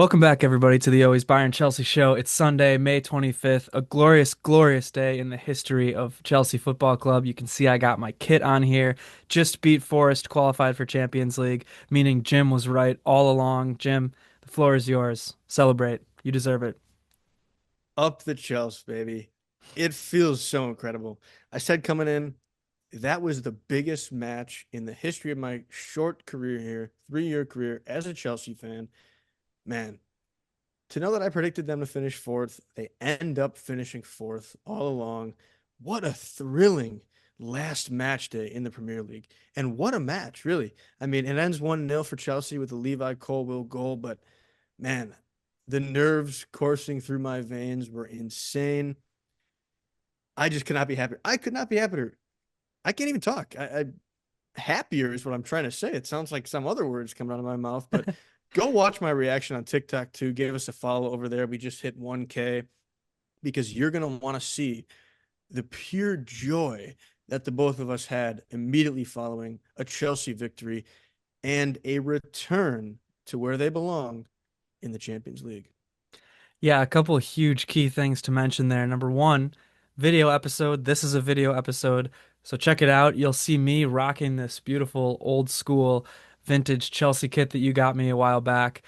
Welcome back, everybody, to the Always Bayern Chelsea show. It's Sunday, May 25th, a glorious, glorious day in the history of Chelsea Football Club. You can see I got my kit on here. Just beat Forest, qualified for Champions League, meaning Jim was right all along. Jim, the floor is yours. Celebrate. You deserve it. Up the Chelsea, baby. It feels so incredible. I said coming in, that was the biggest match in the history of my short career here, 3-year career as a Chelsea fan. Man, to know that I predicted them to finish fourth, they end up finishing fourth all along. What a thrilling last match day in the Premier League. And what a match, really. I mean, it ends 1-0 for Chelsea with a Levi Colwill goal, but man, the nerves coursing through my veins were insane. I just could not be happier. I could not be happier. I can't even talk. I happier is what I'm trying to say. It sounds like some other words coming out of my mouth, but go watch my reaction on TikTok too. Give us a follow over there. We just hit 1K because you're gonna want to see the pure joy that the both of us had immediately following a Chelsea victory and a return to where they belong in the Champions League. Yeah, a couple of huge key things to mention there. Number one, video episode. This is a video episode, so check it out. You'll see me rocking this beautiful old school vintage Chelsea kit that you got me a while back,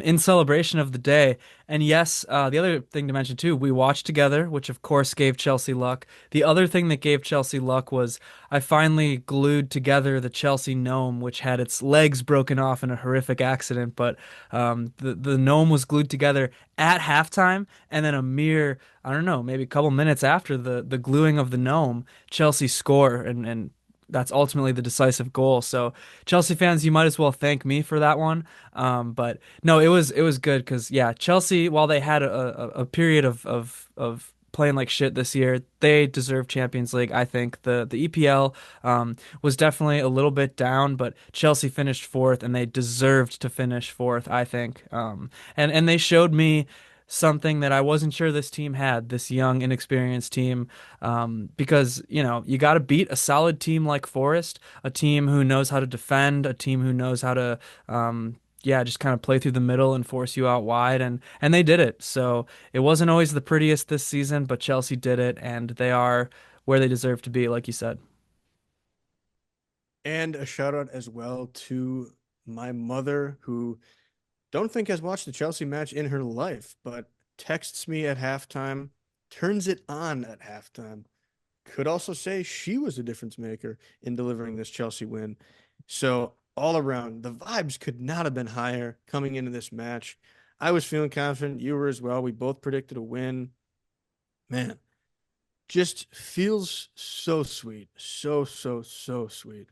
in celebration of the day. And yes, the other thing to mention too, we watched together, which of course gave Chelsea luck. The other thing that gave Chelsea luck was I finally glued together the Chelsea gnome, which had its legs broken off in a horrific accident, but the gnome was glued together at halftime, and then a mere, I don't know, maybe a couple minutes after the gluing of the gnome, Chelsea score, and that's ultimately the decisive goal. So Chelsea fans, you might as well thank me for that one. But no, it was good because yeah, Chelsea, while they had a period of playing like shit this year, they deserve Champions League. I think the EPL was definitely a little bit down, but Chelsea finished fourth, and they deserved to finish fourth, I think. And they showed me something that I wasn't sure this team had, this young, inexperienced team, because, you got to beat a solid team like Forest, a team who knows how to defend, a team who knows how to, yeah, just kind of play through the middle and force you out wide, and they did it. So it wasn't always the prettiest this season, but Chelsea did it, and they are where they deserve to be, like you said. And a shout out as well to my mother, who don't think has watched the Chelsea match in her life, but texts me at halftime, turns it on at halftime. Could also say she was a difference maker in delivering this Chelsea win. So, all around, the vibes could not have been higher coming into this match. I was feeling confident. You were as well. We both predicted a win. Man, just feels so sweet. So, so, so sweet.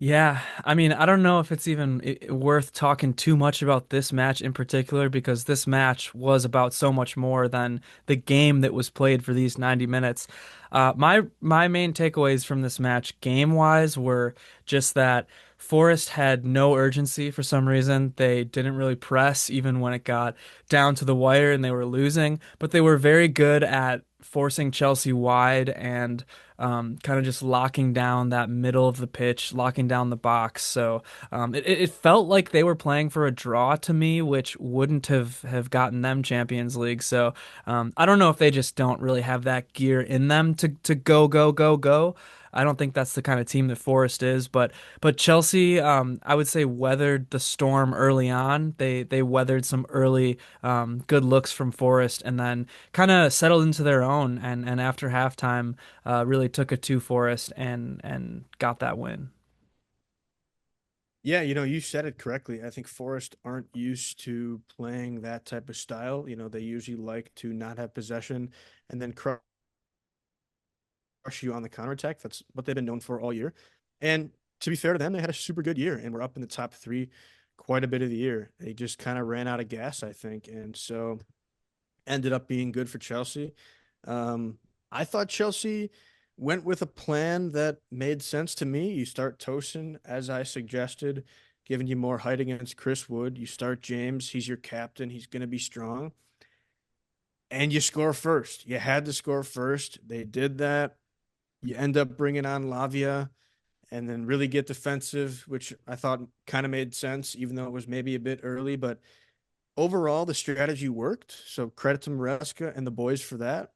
Yeah, I mean, I don't know if it's even worth talking too much about this match in particular because this match was about so much more than the game that was played for these 90 minutes. My main takeaways from this match, game-wise, were just that Forest had no urgency for some reason. They didn't really press even when it got down to the wire and they were losing, but they were very good at forcing Chelsea wide and kind of just locking down that middle of the pitch, locking down the box. So it felt like they were playing for a draw to me, which wouldn't have gotten them Champions League. So I don't know if they just don't really have that gear in them to go, go, go, go. I don't think that's the kind of team that Forest is, but Chelsea, I would say weathered the storm early on. They weathered some early good looks from Forest, and then kind of settled into their own. And after halftime, really took it to Forest and got that win. Yeah, you said it correctly. I think Forest aren't used to playing that type of style. They usually like to not have possession and then crush you on the counterattack. That's what they've been known for all year. And to be fair to them, they had a super good year and were up in the top three quite a bit of the year. They just kind of ran out of gas, I think. And so ended up being good for Chelsea. Um, I thought Chelsea went with a plan that made sense to me. You start Tosin, as I suggested, giving you more height against Chris Wood. You start James, he's your captain, he's going to be strong. And you score first. You had to score first. They did that. You end up bringing on Lavia, and then really get defensive, which I thought kind of made sense, even though it was maybe a bit early. But overall, the strategy worked. So credit to Maresca and the boys for that.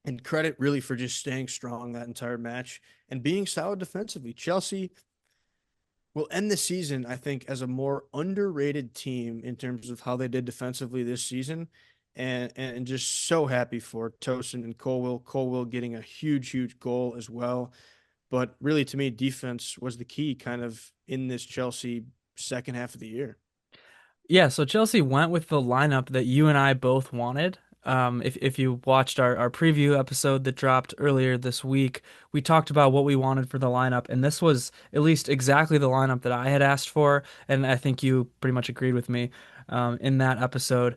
And credit really for just staying strong that entire match and being solid defensively. Chelsea will end the season, I think, as a more underrated team in terms of how they did defensively this season. And just so happy for Tosin and Colwill. Colwill getting a huge goal as well. But really, to me, defense was the key kind of in this Chelsea second half of the year. Yeah, so Chelsea went with the lineup that you and I both wanted. If you watched our preview episode that dropped earlier this week, we talked about what we wanted for the lineup, and this was at least exactly the lineup that I had asked for, and I think you pretty much agreed with me in that episode.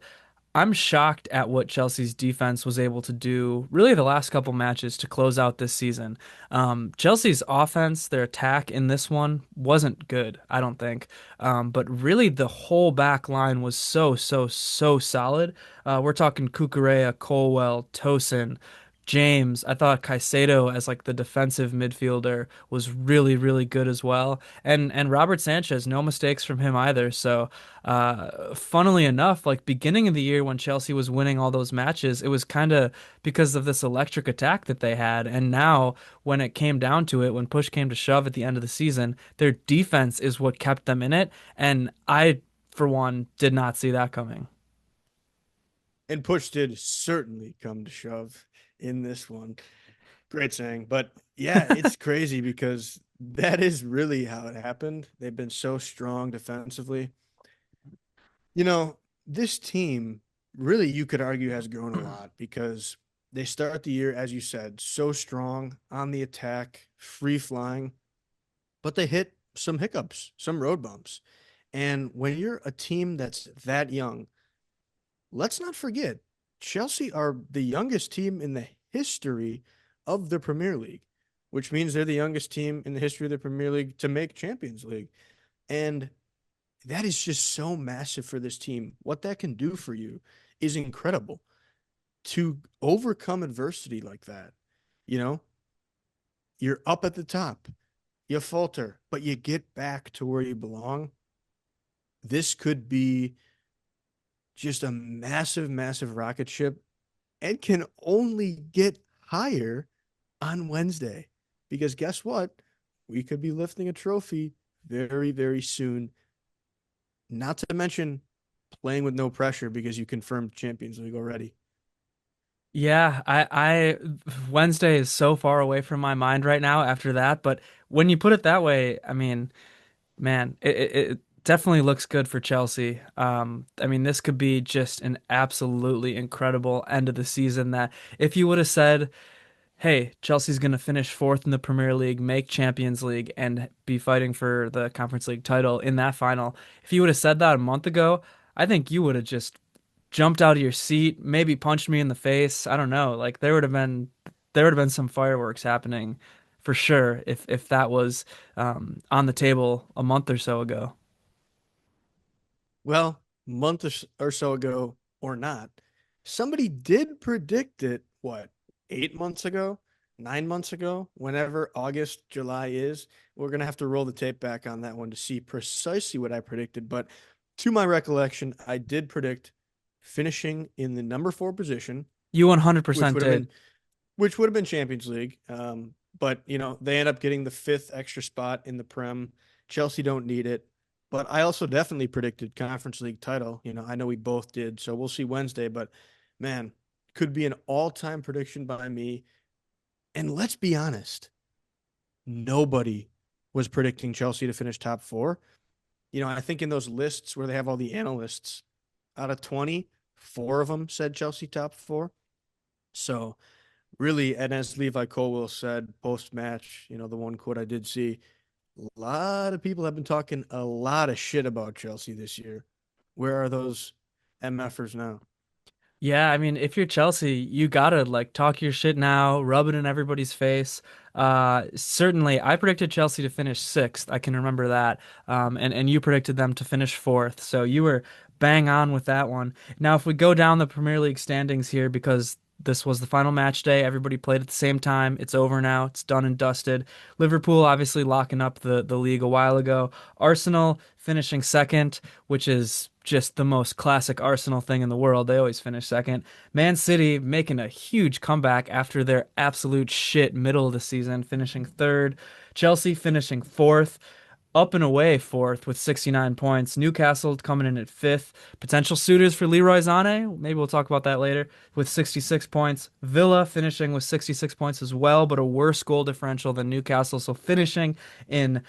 I'm shocked at what Chelsea's defense was able to do really the last couple matches to close out this season. Chelsea's offense, their attack in this one wasn't good, I don't think. But really the whole back line was so solid. We're talking Cucurella, Colwell, Tosin, James. I thought Caicedo as like the defensive midfielder was really good as well. And Robert Sanchez, no mistakes from him either. So funnily enough, like beginning of the year when Chelsea was winning all those matches, it was kind of because of this electric attack that they had. And now, when it came down to it, when push came to shove at the end of the season, their defense is what kept them in it. And I, for one, did not see that coming. And push did certainly come to shove in this one. Great saying. But yeah, it's crazy because that is really how it happened. They've been so strong defensively. You know, this team really, you could argue, has grown a lot because they start the year, as you said, so strong on the attack, free flying, but they hit some hiccups, some road bumps. And when you're a team that's that young, let's not forget, Chelsea are the youngest team in the history of the Premier League, which means they're the youngest team in the history of the Premier League to make Champions League. And that is just so massive for this team. What that can do for you is incredible to overcome adversity like that. You know, you're up at the top, you falter, but you get back to where you belong. This could be just a massive rocket ship and can only get higher on Wednesday. Because guess what? We could be lifting a trophy very soon. Not to mention playing with no pressure because you confirmed Champions League already. Yeah, Wednesday is so far away from my mind right now after that, but when you put it that way, I mean, man, it definitely looks good for Chelsea. I mean, this could be just an absolutely incredible end of the season that if you would have said, hey, Chelsea's going to finish fourth in the Premier League, make Champions League, and be fighting for the Conference League title in that final. If you would have said that a month ago, I think you would have just jumped out of your seat, maybe punched me in the face. I don't know. Like there would have been some fireworks happening for sure if that was on the table a month or so ago. Well, month or so ago or not, somebody did predict it, what, 8 months ago, 9 months ago, whenever August, July is. We're going to have to roll the tape back on that one to see precisely what I predicted. But to my recollection, I did predict finishing in the number four position, You which 100% would have did. been which would have been Champions League. But they end up getting the fifth extra spot in the Prem. Chelsea don't need it. But I also definitely predicted Conference League title. I know we both did. So we'll see Wednesday. But man, could be an all-time prediction by me. And let's be honest, nobody was predicting Chelsea to finish top four. I think in those lists where they have all the analysts, out of 20, four of them said Chelsea top four. So really, and as Levi Colwill said post match, the one quote I did see, a lot of people have been talking a lot of shit about Chelsea this year. Where are those MFers now? Yeah, I mean, if you're Chelsea, you gotta like talk your shit now, rub it in everybody's face. Certainly, I predicted Chelsea to finish sixth. I can remember that. And you predicted them to finish fourth. So you were bang on with that one. Now, if we go down the Premier League standings here, because This was the final match day. Everybody played at the same time. It's over now. It's done and dusted. Liverpool obviously locking up the league a while ago. Arsenal finishing second, which is just the most classic Arsenal thing in the world. They always finish second. Man City making a huge comeback after their absolute shit middle of the season, finishing third. Chelsea finishing fourth. Up and away fourth with 69 points. Newcastle coming in at fifth. Potential suitors for Leroy Sané. Maybe we'll talk about that later with 66 points. Villa finishing with 66 points as well, but a worse goal differential than Newcastle. So finishing in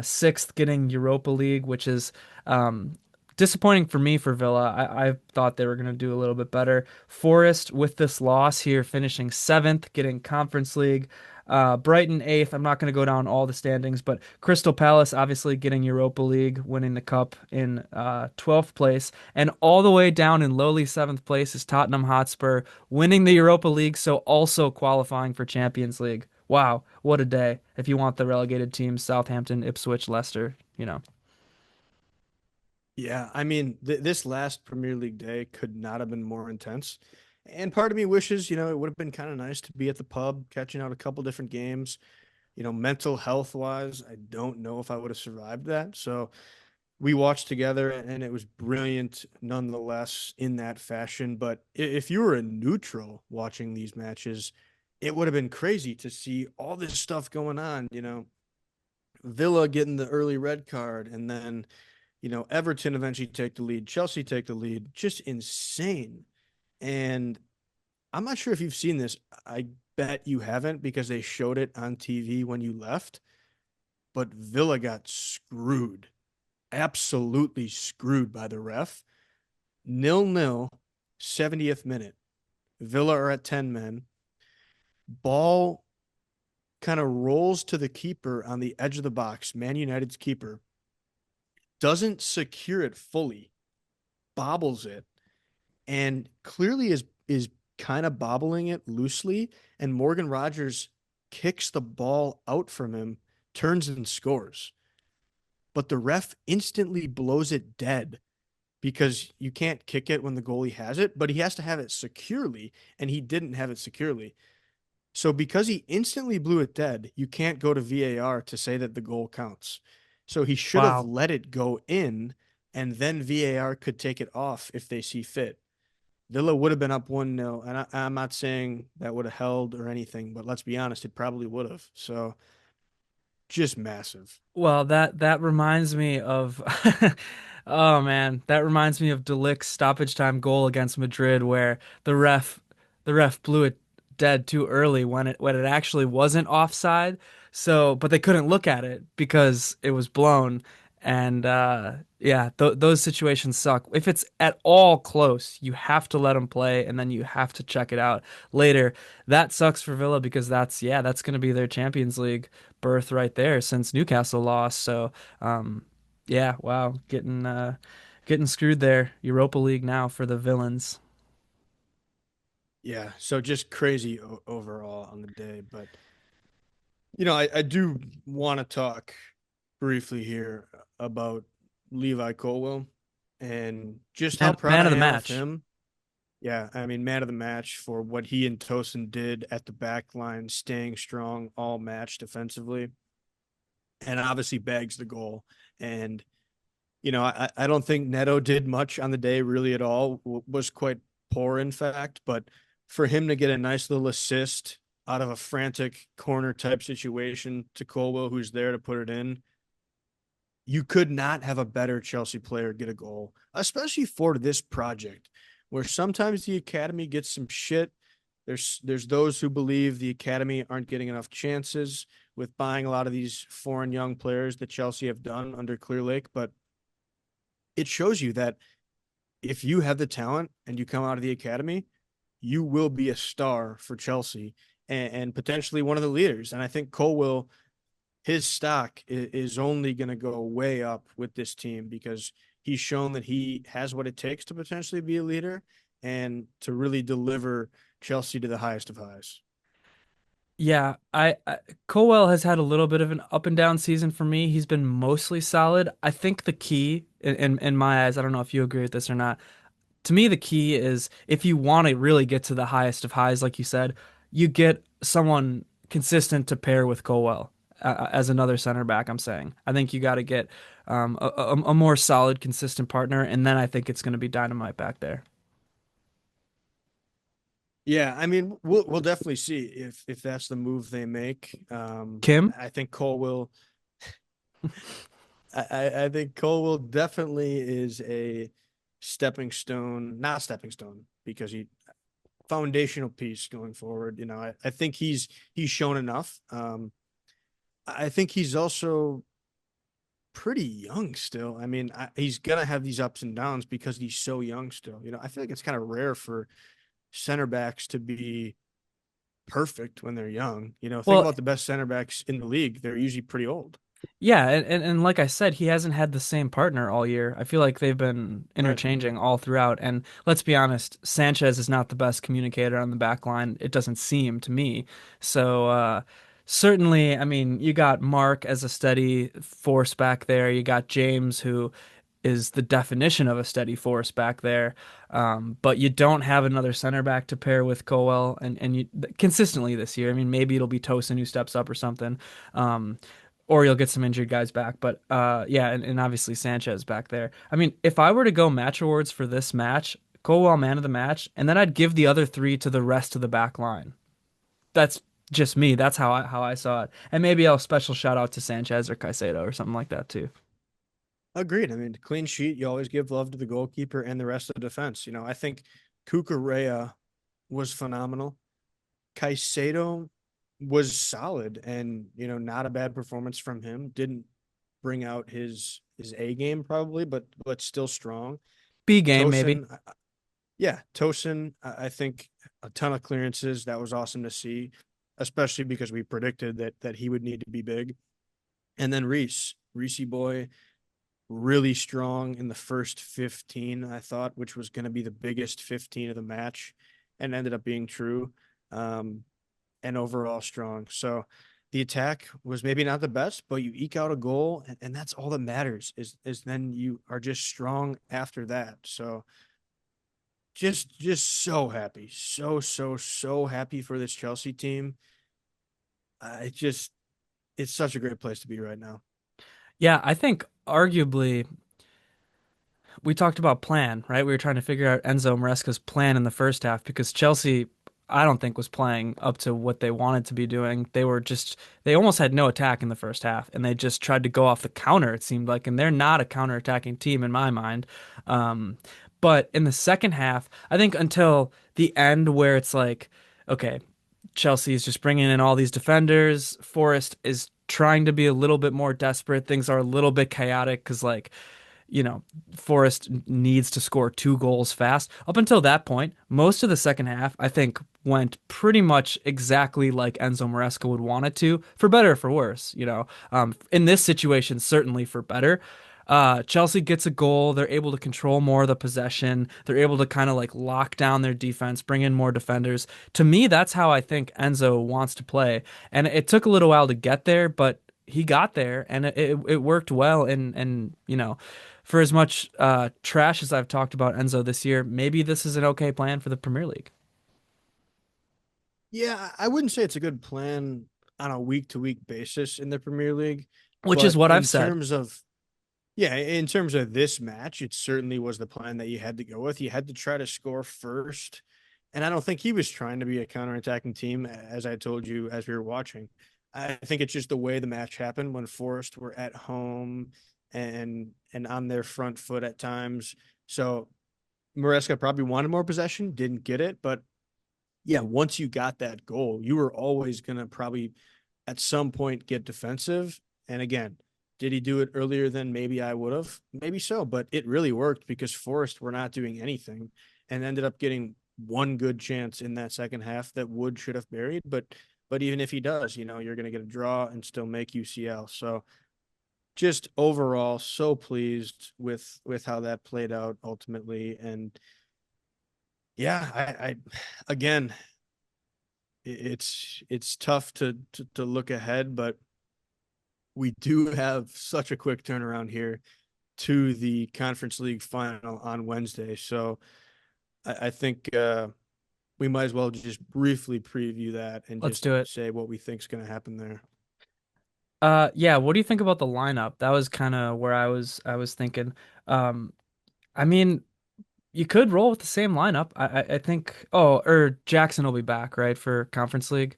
sixth, getting Europa League, which is disappointing for me for Villa. I thought they were going to do a little bit better. Forest with this loss here, finishing seventh, getting Conference League. Brighton eighth. I'm not going to go down all the standings, but Crystal Palace obviously getting Europa League, winning the cup in 12th place, and all the way down in lowly seventh place is Tottenham Hotspur, winning the Europa League, so also qualifying for Champions League. Wow, what a day! If you want the relegated teams, Southampton, Ipswich, Leicester, you know. Yeah, I mean, this last Premier League day could not have been more intense. And part of me wishes, it would have been kind of nice to be at the pub, catching out a couple different games. Mental health wise, I don't know if I would have survived that. So we watched together and it was brilliant nonetheless in that fashion. But if you were a neutral watching these matches, it would have been crazy to see all this stuff going on. Villa getting the early red card and then, Everton eventually take the lead, Chelsea take the lead, just insane. And I'm not sure if you've seen this. I bet you haven't because they showed it on TV when you left. But Villa got screwed, absolutely screwed by the ref. 0-0, 70th minute. Villa are at 10 men. Ball kind of rolls to the keeper on the edge of the box. Man United's keeper doesn't secure it fully, bobbles it, and clearly is kind of bobbling it loosely. And Morgan Rogers kicks the ball out from him, turns and scores. But the ref instantly blows it dead because you can't kick it when the goalie has it, but he has to have it securely, and he didn't have it securely. So because he instantly blew it dead, you can't go to VAR to say that the goal counts. So he should have Wow. let it go in, and then VAR could take it off if they see fit. Villa would have been up 1-0, and I'm not saying that would have held or anything, but let's be honest, it probably would have. So just massive. Well, that reminds me of oh man, that reminds me of De Ligt's stoppage time goal against Madrid where the ref blew it dead too early when it actually wasn't offside. So, but they couldn't look at it because it was blown. And yeah, those situations suck. If it's at all close, you have to let them play and then you have to check it out later. That sucks for Villa because that's going to be their Champions League berth right there since Newcastle lost. So, yeah, wow, getting screwed there. Europa League now for the villains. Yeah, so just crazy overall on the day. But, I do want to talk briefly here about Levi Colwill and just how proud Man I of the am of match. him. Yeah, I mean, man of the match for what he and Tosin did at the back line, staying strong all match defensively, and obviously bags the goal. And, I don't think Neto did much on the day really at all, was quite poor, in fact. But for him to get a nice little assist out of a frantic corner type situation to Colwell, who's there to put it in, you could not have a better Chelsea player get a goal, especially for this project, where sometimes the academy gets some shit. There's those who believe the academy aren't getting enough chances with buying a lot of these foreign young players that Chelsea have done under Clear Lake, but it shows you that if you have the talent and you come out of the academy, you will be a star for Chelsea and potentially one of the leaders. And I think Colwell, his stock is only going to go way up with this team because he's shown that he has what it takes to potentially be a leader and to really deliver Chelsea to the highest of highs. Yeah, I Colwell has had a little bit of an up and down season for me. He's been mostly solid. I think the key in my eyes, I don't know if you agree with this or not. to me, the key is if you want to really get to the highest of highs, like you said, you get someone consistent to pair with Colwell as another center back. I'm saying I think you got to get a more solid, consistent partner, and then I think it's going to be dynamite back there. Yeah, I mean, we'll definitely see if that's the move they make. Kim, I think Cole will. I think Cole will definitely is a stepping stone, not stepping stone, because he foundational piece going forward. I think he's shown enough. I think he's also pretty young still. I mean, he's gonna have these ups and downs because he's so young still. I feel like it's kind of rare for center backs to be perfect when they're young. Think well, about the best center backs in the league. They're usually pretty old. yeah, and like I said, he hasn't had the same partner all year. I feel like they've been Right. interchanging all throughout. And let's be honest, Sanchez is not the best communicator on the back line. It doesn't seem to me. So certainly, I mean, you got Mark as a steady force back there. You got James, who is the definition of a steady force back there. But you don't have another center back to pair with Colwell and you consistently this year. I mean, maybe it'll be Tosin who steps up or something. Um, or you'll get some injured guys back. But yeah, and obviously Sanchez back there. I mean, if I were to go match awards for this match, Colwell man of the match, and then I'd give the other three to the rest of the back line. That's just me. That's how I saw it. And maybe I'll special shout out to Sanchez or Caicedo or something like that too. Agreed. I mean, clean sheet, you always give love to the goalkeeper and the rest of the defense. I think Cucurella was phenomenal. Caicedo was solid and, not a bad performance from him. Didn't bring out his A game probably, but still strong. B game maybe. Tosin, yeah, Tosin, I think a ton of clearances. That was awesome to see, especially because we predicted that he would need to be big. And then Reese boy, really strong in the first 15, I thought, which was going to be the biggest 15 of the match, and ended up being true. Um, and overall strong. So the attack was maybe not the best, but you eke out a goal, and that's all that matters. Is then you are just strong after that. So just so happy, so happy for this Chelsea team. It's such a great place to be right now. Yeah, I think arguably we talked about plan, right? We were trying to figure out Enzo Maresca's plan in the first half because Chelsea, I don't think was playing up to what they wanted to be doing. They almost had no attack in the first half and they just tried to go off the counter, it seemed like, and they're not a counter-attacking team in my mind. Um, but in the second half, I think until the end where it's like, okay, Chelsea is just bringing in all these defenders. Forest is trying to be a little bit more desperate. Things are a little bit chaotic because like you know, Forest needs to score 2 goals fast. Up until that point, most of the second half, I think, went pretty much exactly like Enzo Maresca would want it to, for better or for worse. In this situation, certainly for better. Chelsea gets a goal. They're able to control more of the possession. They're able to kind of like lock down their defense, bring in more defenders. To me, that's how I think Enzo wants to play. And it took a little while to get there, but he got there and it worked well. And for as much trash as I've talked about Enzo this year, maybe this is an okay plan for the Premier League, Yeah, I wouldn't say it's a good plan on a week to week basis in the Premier League, which is but what I've said. in terms of this match, it certainly was the plan that you had to go with. You had to try to score first. And I don't think he was trying to be a counterattacking team, as I told you as we were watching. I think it's just the way the match happened when Forest were at home and on their front foot at times. So Maresca probably wanted more possession, didn't get it, but yeah, once you got that goal, you were always going to probably at some point get defensive. And again, did he do it earlier than maybe I would have? Maybe so, but it really worked because Forest were not doing anything and ended up getting one good chance in that second half that Wood should have buried. But even if he does, you're going to get a draw and still make UCL. So just overall, so pleased with how that played out ultimately. And yeah, I again, it's tough to look ahead, but we do have such a quick turnaround here to the Conference League final on Wednesday. So I think we might as well just briefly preview that and Let's just do it. say what we think is going to happen there. Yeah, what do you think about the lineup? That was kind of where I was thinking. Um, I mean, you could roll with the same lineup. I think. Oh, or Jackson will be back, right, for Conference League.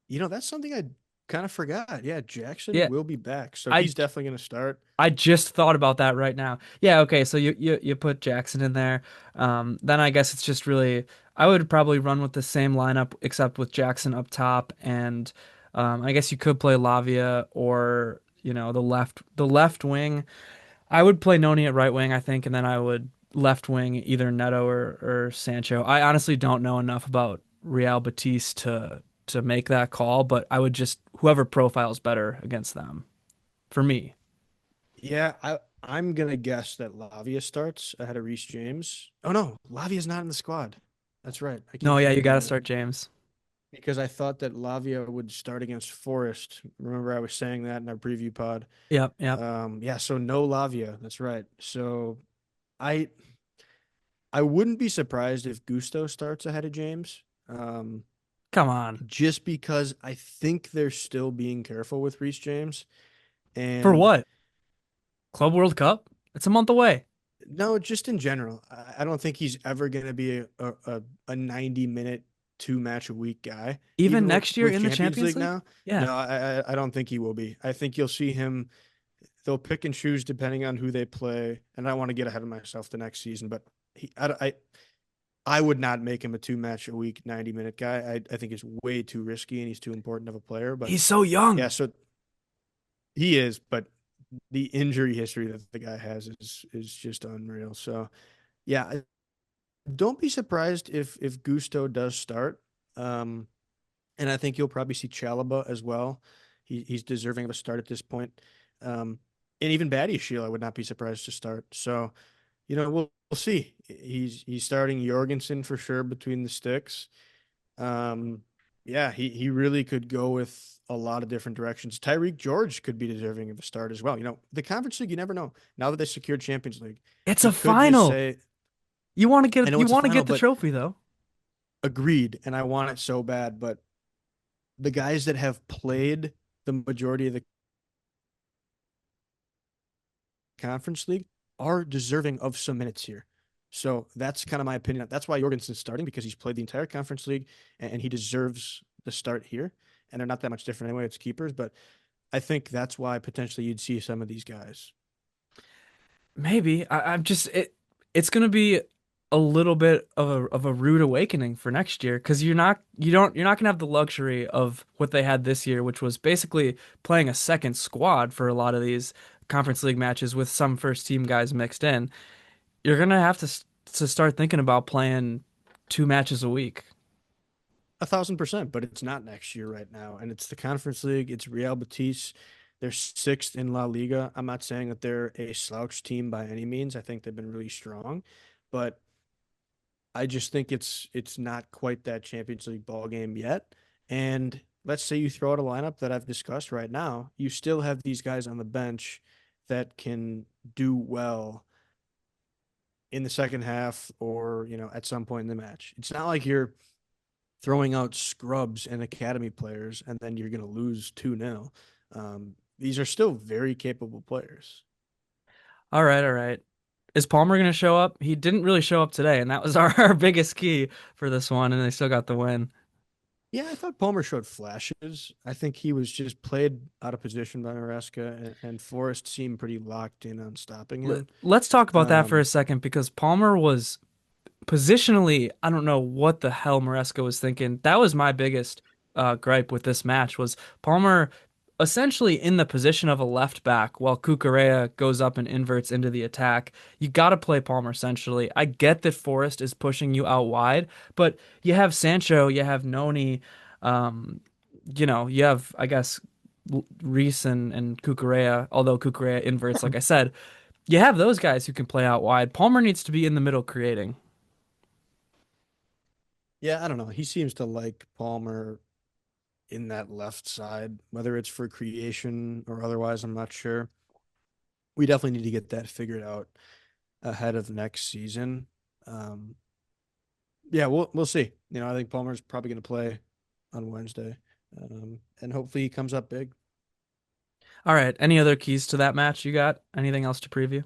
That's something I kind of forgot. Yeah, Jackson Yeah, will be back, so I he's definitely going to start. I just thought about that right now. Yeah, okay, so you put Jackson in there. Then I guess it's just really I would probably run with the same lineup except with Jackson up top, and I guess you could play Lavia or the left wing. I would play Noni at right wing, I think, and then I would left wing either Neto or Sancho. I honestly don't know enough about Real Betis to make that call, but I would just whoever profiles better against them for me. Yeah, I'm going to guess that Lavia starts ahead of Reece James. Oh no, Lavia's not in the squad. That's right. I keep No, yeah, you got forgetting to that start James. because I thought that Lavia would start against Forest. Remember, I was saying that in our preview pod. Yep, yep. Yeah, so no Lavia. That's right. So I I wouldn't be surprised if Gusto starts ahead of James. Um, Come on. just because I think they're still being careful with Reece James. For And what? Club World Cup? It's a month away. no, just in general, I don't think he's ever going to be a 90-minute, two match a week guy. Even Even with, next year with in the Champions Champions League League? now, Yeah. no, I don't think he will be. I think you'll see him. They'll pick and choose depending on who they play. And I don't want to get ahead of myself the next season, but I would not make him a two match a week, 90-minute guy. I think it's way too risky and he's too important of a player. But He's so yeah, young. so he is, but the injury history that the guy has is just unreal. So yeah, don't be surprised if Gusto does start. Um, and I think you'll probably see Chalaba as well. He's deserving of a start at this point. And even Badiashile, I would not be surprised to start. So, we'll see. He's starting Jorgensen for sure between the sticks. Um, yeah, he really could go with a lot of different directions. Tyreek George could be deserving of a start as well. The Conference League, you never know. Now that they secured Champions League, It's you a could just final. say, You want to I get know you it's a want to final, get the but trophy though. agreed. And I want it so bad. But the guys that have played the majority of the Conference League are deserving of some minutes here. So that's kind of my opinion. That's why Jorgensen's starting because he's played the entire Conference League and he deserves the start here. And they're not that much different anyway. It's keepers, but I think that's why potentially you'd see some of these guys. Maybe. I'm just it's gonna be a little bit of a rude awakening for next year because you're not gonna have the luxury of what they had this year, which was basically playing a second squad for a lot of these Conference League matches with some first team guys mixed in. You're gonna have to start thinking about playing two matches a week. 1,000%, but it's not next year right now. And it's the Conference League. It's Real Betis. They're sixth in La Liga. I'm not saying that they're a slouch team by any means. I think they've been really strong, but I just think it's not quite that Champions League ball game yet. And let's say you throw out a lineup that I've discussed right now, you still have these guys on the bench that can do well in the second half or, at some point in the match. It's not like you're throwing out scrubs and academy players and then you're going to lose 2-0. These are still very capable players. All right, all right. Is Palmer gonna show up? He didn't really show up today, and that was our biggest key for this one, and they still got the win. Yeah, I thought Palmer showed flashes. I think he was just played out of position by Maresca, and Forrest seemed pretty locked in on stopping him. Let's talk about that for a Um, second because Palmer was positionally, I don't know what the hell Maresca was thinking. That was my biggest gripe with this match was Palmer essentially in the position of a left back while Cucurella goes up and inverts into the attack. You got to play Palmer centrally. I get that Forrest is pushing you out wide, but you have Sancho, you have Noni, um, you have, I guess, Reese and Cucurella, although Cucurella inverts, like I said. You have those guys who can play out wide. Palmer needs to be in the middle creating. yeah, I don't know. He seems to like Palmer in that left side, whether it's for creation or otherwise, I'm not sure. We definitely need to get that figured out ahead of next season. Um, yeah, we'll see. I think Palmer's probably going to play on Wednesday, and hopefully he comes up big. All right. Any other keys to that match you got? Anything else to preview?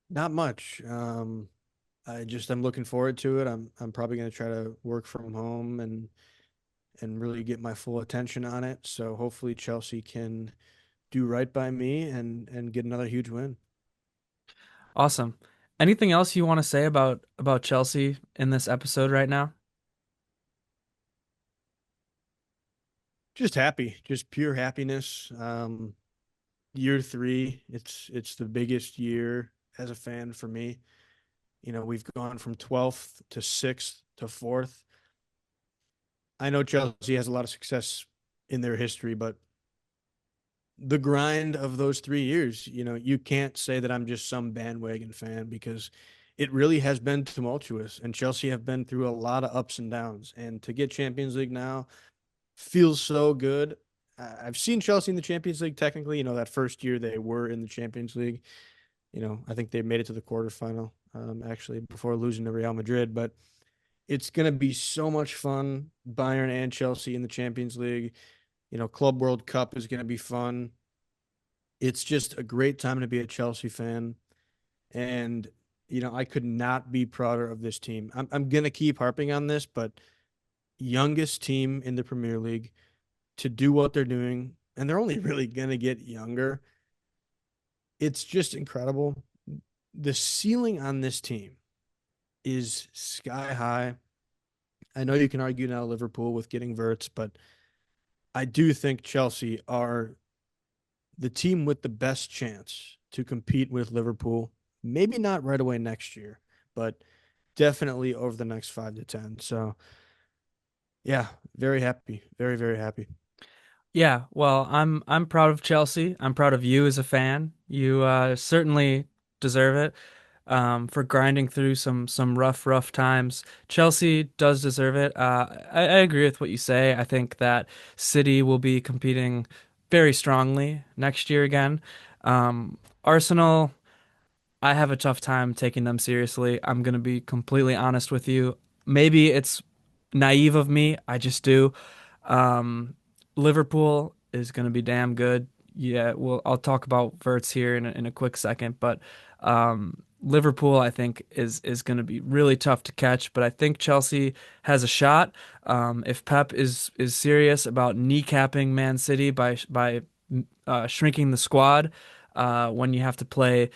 Not much. I'm looking forward to it. I'm probably going to try to work from home and really get my full attention on it. So hopefully Chelsea can do right by me and get another huge win. Awesome. Anything else you want to say about Chelsea in this episode right now? Just happy, just pure happiness. Year three, it's the biggest year as a fan for me. We've gone from 12th to 6th to 4th. I know Chelsea has a lot of success in their history, but the grind of those 3 years, you can't say that I'm just some bandwagon fan because it really has been tumultuous and Chelsea have been through a lot of ups and downs. And to get Champions League now feels so good. I've seen Chelsea in the Champions League technically, that first year they were in the Champions League. I think they made it to the quarterfinal, actually, before losing to Real Madrid. But it's going to be so much fun, Bayern and Chelsea in the Champions League. Club World Cup is going to be fun. It's just a great time to be a Chelsea fan. And, I could not be prouder of this team. I'm going to keep harping on this, but youngest team in the Premier League to do what they're doing, and they're only really going to get younger. It's just incredible. The ceiling on this team is sky high. I know you can argue now Liverpool with getting Verts, but I do think Chelsea are the team with the best chance to compete with Liverpool. Maybe not right away next year, but definitely over the next 5 to 10. So, yeah, very happy. Very, very happy. Yeah, well, I'm proud of Chelsea. I'm proud of you as a fan. You certainly deserve it for grinding through some rough times. Chelsea does deserve it. I agree with what you say. I think that City will be competing very strongly next year again. Arsenal, I have a tough time taking them seriously. I'm gonna be completely honest with you. Maybe it's naive of me. I just do. Um, Liverpool is going to be damn good. Yeah, well, I'll talk about Verts here in a quick second, but Liverpool, I think, is going to be really tough to catch. But I think Chelsea has a shot. If Pep is serious about kneecapping Man City by shrinking the squad, when you have to play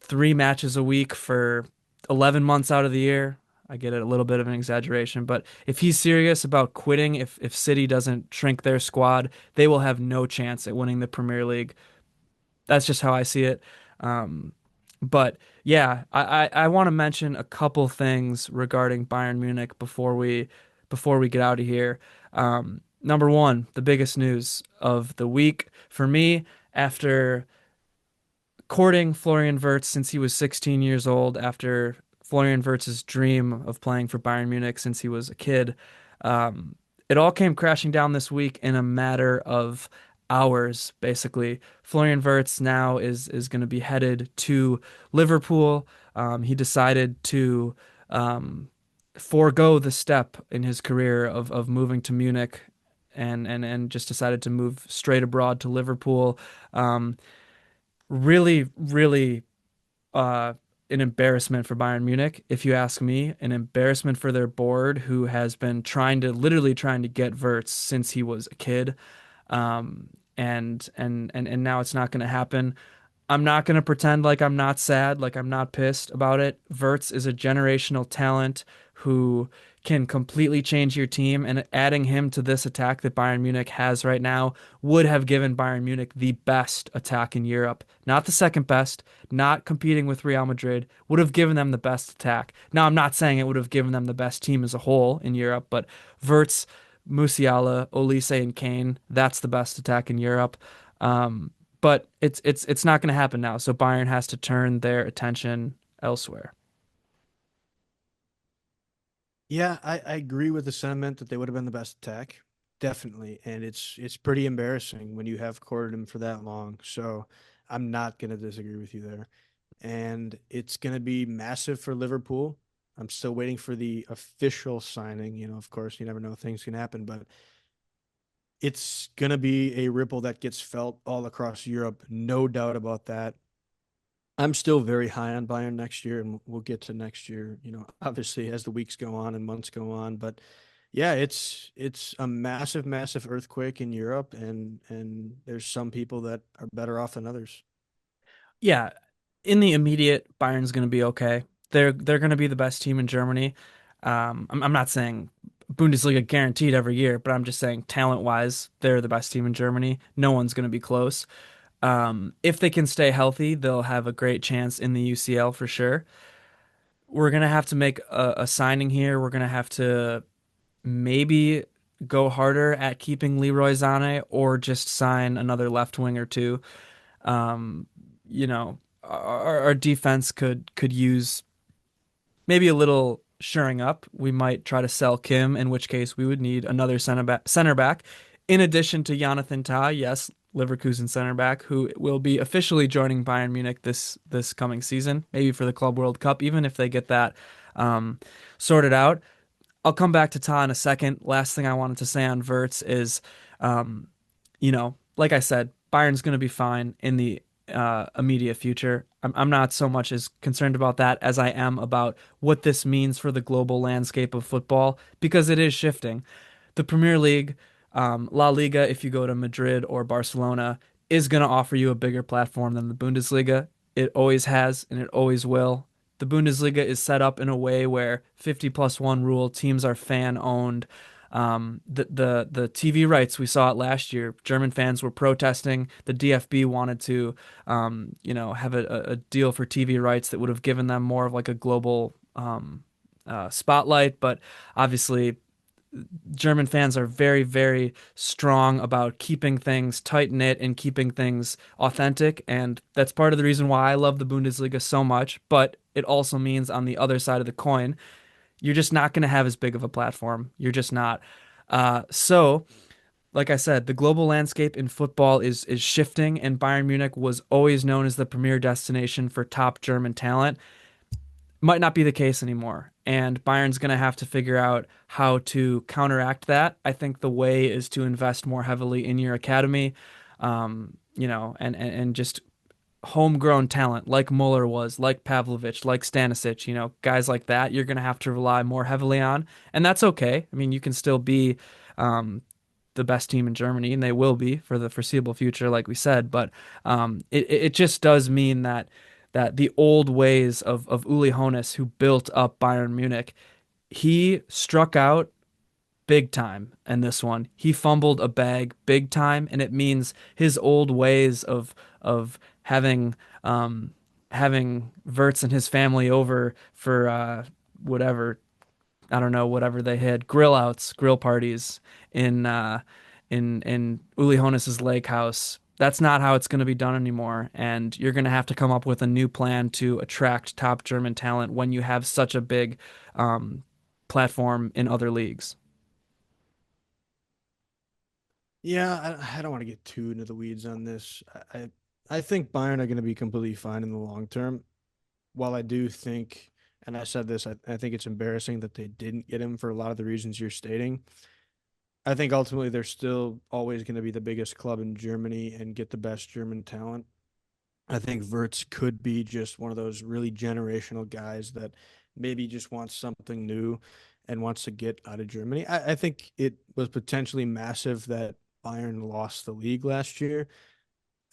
3 matches a week for 11 months out of the year. I get it, a little bit of an exaggeration, but if he's serious about quitting, if City doesn't shrink their squad, they will have no chance at winning the Premier League. That's just how I see it. Um, but yeah, I want to mention a couple things regarding Bayern Munich before we get out of here. Number one, the biggest news of the week for me after courting Florian Wirtz since he was 16 years old after Florian Wirtz's dream of playing for Bayern Munich since he was a kid. Um, it all came crashing down this week in a matter of hours, basically. Florian Wirtz now is going to be headed to Liverpool. He decided to forego the step in his career of moving to Munich and just decided to move straight abroad to Liverpool. Really, uh, an embarrassment for Bayern Munich, if you ask me. An embarrassment for their board, who has been literally trying to get Wirtz since he was a kid. And now it's not going to happen. I'm not going to pretend like I'm not sad, like I'm not pissed about it. Wirtz is a generational talent who can completely change your team, and adding him to this attack that Bayern Munich has right now would have given Bayern Munich the best attack in Europe. Not the second best, not competing with Real Madrid, would have given them the best attack. Now, I'm not saying it would have given them the best team as a whole in Europe, but Wirtz, Musiala, Olise, and Kane, that's the best attack in Europe. Um, but it's not going to happen now. So Bayern has to turn their attention elsewhere. Yeah, I agree with the sentiment that they would have been the best attack. Definitely. And it's pretty embarrassing when you have courted him for that long. So I'm not gonna disagree with you there. and it's going to be massive for Liverpool. I'm still waiting for the official signing. Of course, you never know, things can happen, but it's going to be a ripple that gets felt all across Europe, no doubt about that. I'm still very high on Bayern next year, and we'll get to next year, obviously as the weeks go on and months go on. But yeah, it's a massive, massive earthquake in Europe, and there's some people that are better off than others. Yeah, in the immediate, Bayern's going to be okay. They're going to be the best team in Germany. I'm not saying Bundesliga guaranteed every year, but I'm just saying talent wise, they're the best team in Germany. No one's going to be close. If they can stay healthy, they'll have a great chance in the UCL for sure. We're going to have to make a signing here. We're going to have to maybe go harder at keeping Leroy Sané or just sign another left wing or two. Um, our defense could use maybe a little shoring up. We might try to sell Kim, in which case we would need another center back, in addition to Jonathan Tah, yes, Leverkusen center back, who will be officially joining Bayern Munich this coming season, maybe for the Club World Cup, even if they get that um, sorted out. I'll come back to Ta in a second. Last thing I wanted to say on Verts is, um, like I said, Bayern's going to be fine in the immediate future. I'm not so much as concerned about that as I am about what this means for the global landscape of football because it is shifting. The Premier League, La Liga, if you go to Madrid or Barcelona, is going to offer you a bigger platform than the Bundesliga. It always has and it always will. The Bundesliga is set up in a way where 50 plus one rule, teams are fan owned. The TV rights, we saw it last year. German fans were protesting. The DFB wanted to have a deal for TV rights that would have given them more of like a global spotlight. But obviously, German fans are very, very strong about keeping things tight knit and keeping things authentic. And that's part of the reason why I love the Bundesliga so much. But it also means on the other side of the coin, you're just not going to have as big of a platform. You're just not. So, like I said, the global landscape in football is shifting, and Bayern Munich was always known as the premier destination for top German talent. Might not be the case anymore. And Bayern's going to have to figure out how to counteract that. I think the way is to invest more heavily in your academy, and just homegrown talent like Muller was, like Pavlovic, like Stanisic, guys like that, you're going to have to rely more heavily on. And that's okay. I mean, you can still be um, the best team in Germany, and they will be for the foreseeable future, like we said. But it just does mean that the old ways of Uli Hoeneß, who built up Bayern Munich, he struck out big time in this one. He fumbled a bag big time, and it means his old ways of having Verts and his family over for whatever, I don't know, whatever they had, grill outs, grill parties in in Uli Hoeneß's lake house. That's not how it's going to be done anymore, and you're going to have to come up with a new plan to attract top German talent when you have such a big um, platform in other leagues. Yeah, I don't want to get too into the weeds on this. I think Bayern are going to be completely fine in the long term. While I do think, and I said this, I think it's embarrassing that they didn't get him for a lot of the reasons you're stating. I think ultimately they're still always going to be the biggest club in Germany and get the best German talent. I think Verts could be just one of those really generational guys that maybe just wants something new and wants to get out of Germany. I think it was potentially massive that Bayern lost the league last year.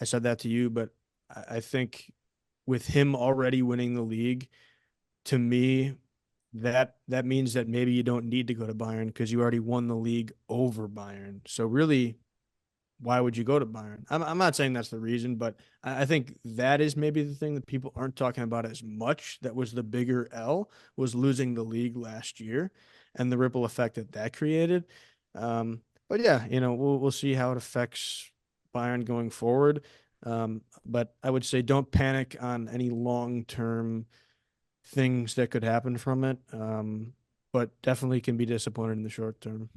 I said that to you, but I think with him already winning the league, to me, that means that maybe you don't need to go to Bayern because you already won the league over Bayern. So really, why would you go to Bayern? I'm not saying that's the reason, but I think that is maybe the thing that people aren't talking about as much. That was the bigger L, was losing the league last year and the ripple effect that that created. But yeah, we'll see how it affects Bayern going forward. But I would say don't panic on any long term things that could happen from it. But definitely can be disappointed in the short term.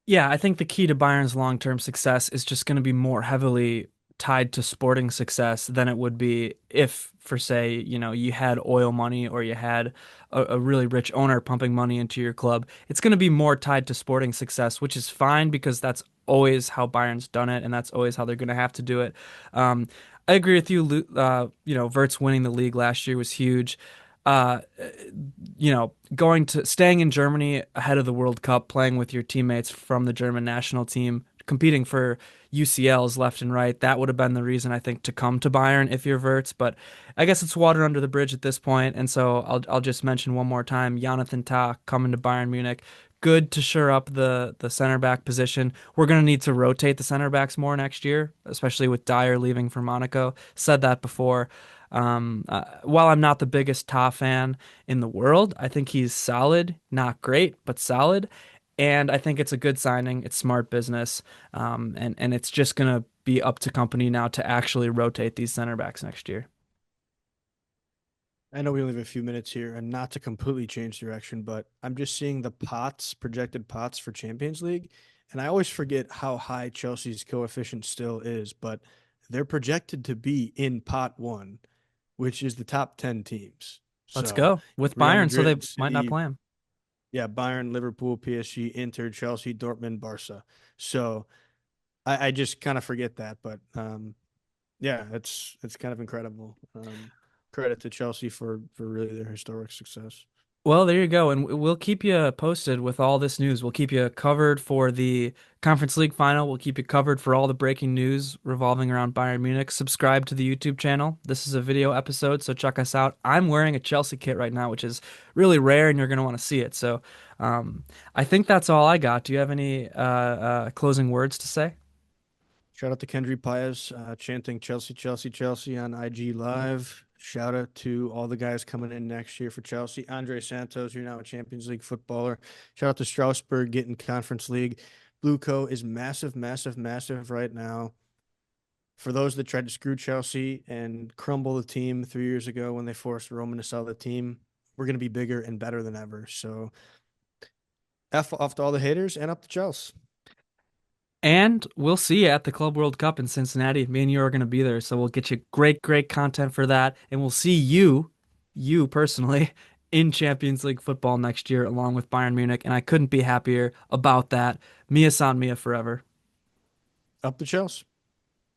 Yeah, I think the key to Bayern's long-term success is just going to be more heavily tied to sporting success than it would be if, for say, you had oil money or you had a really rich owner pumping money into your club. It's going to be more tied to sporting success, which is fine because that's always how Bayern's done it, and that's always how they're going to have to do it. Um, I agree with you. Vert's winning the league last year was huge. Uh, going to staying in Germany ahead of the World Cup, playing with your teammates from the German national team, competing for UCLs left and right. That would have been the reason I think to come to Bayern if you're Wirtz, but I guess it's water under the bridge at this point, and so I'll just mention one more time: Jonathan Tah coming to Bayern Munich. Good to shore up the center back position. We're going to need to rotate the center backs more next year, especially with Dyer leaving for Monaco. Said that before. While I'm not the biggest Ta fan in the world, I think he's solid, not great, but solid. And I think it's a good signing. It's smart business. And it's just going to be up to company now to actually rotate these center backs next year. I know we only have a few minutes here, and not to completely change direction, but I'm just seeing the projected pots for Champions League, and I always forget how high Chelsea's coefficient still is, but they're projected to be in pot one, which is the top 10 teams. Let's So go with Real Bayern, so they Madrid, might not City, play him. yeah, Bayern, Liverpool, PSG, Inter, Chelsea, Dortmund, Barca. So I just kind of forget that, but yeah, it's kind of incredible. Credit to Chelsea for really their historic success. Well, there you go. And we'll keep you posted with all this news. We'll keep you covered for the Conference League final. We'll keep you covered for all the breaking news revolving around Bayern Munich. Subscribe to the YouTube channel. This is a video episode, so check us out. I'm wearing a Chelsea kit right now, which is really rare, and you're going to want to see it. So I think that's all I got. Do you have any closing words to say? Shout out to Kendry Paez, chanting Chelsea, Chelsea, Chelsea on IG Live. Shout out to all the guys coming in next year for Chelsea. Andre Santos, you're now a Champions League footballer. Shout out to Strasbourg getting Conference League. Blue Co is massive, massive, massive right now. For those that tried to screw Chelsea and crumble the team 3 years ago when they forced Roman to sell the team, we're going to be bigger and better than ever. So, F off to all the haters and up to Chelsea. And we'll see you at the Club World Cup in Cincinnati. Me and you are going to be there, so we'll get you great, great content for that. And we'll see you personally, in Champions League football next year, along with Bayern Munich. And I couldn't be happier about that. Mia San Mia forever. Up to Chelsea.